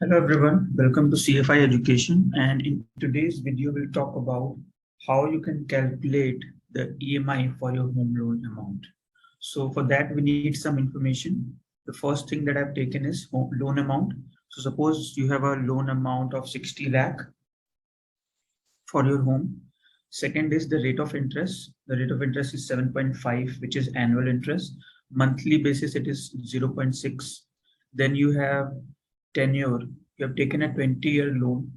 Hello everyone, welcome to CFI Education, and in today's video we'll talk about how you can calculate the EMI for your home loan amount. So for that we need some information. The first thing that I've taken is loan amount. So suppose you have a loan amount of 60 lakh for your home. Second is the rate of interest. The rate of interest is 7.5, which is annual interest. Monthly basis it is 0.6. Then you have tenure. You have taken a 20-year loan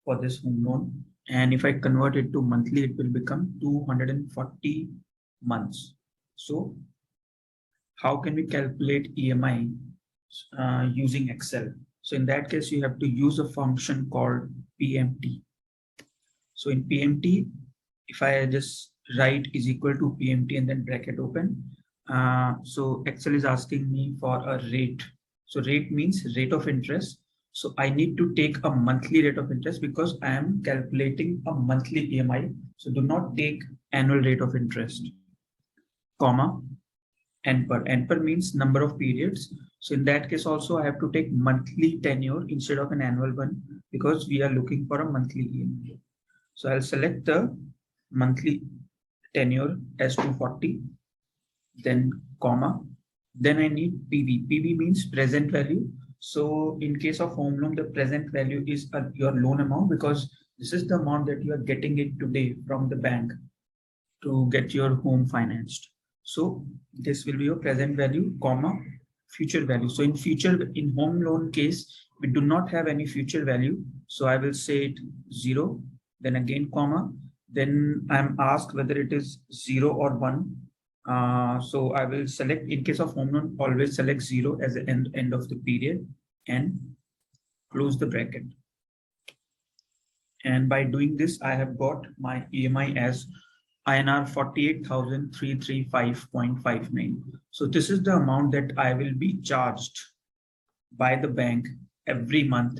for this home loan, and if I convert it to monthly, it will become 240 months. So how can we calculate EMI using Excel? So in that case, you have to use a function called PMT. So in PMT, if I just write is equal to PMT and then bracket open, so Excel is asking me for a rate. So rate means rate of interest. So I need to take a monthly rate of interest because I am calculating a monthly EMI. So do not take annual rate of interest, comma, NPER. NPER means number of periods. So in that case also I have to take monthly tenure instead of an annual one because we are looking for a monthly EMI. So I'll select the monthly tenure as 240, then comma, then I need PV. PV means present value. So in case of home loan, the present value is your loan amount because this is the amount that you are getting it today from the bank to get your home financed. So this will be your present value, comma, future value. So in future, in home loan case, we do not have any future value. So I will say it 0, then again comma, then I'm asked whether it is 0 or 1. So I will select, in case of home loan, always select 0 as the end of the period and close the bracket. And by doing this, I have got my EMI as INR 48,335.59. So this is the amount that I will be charged by the bank every month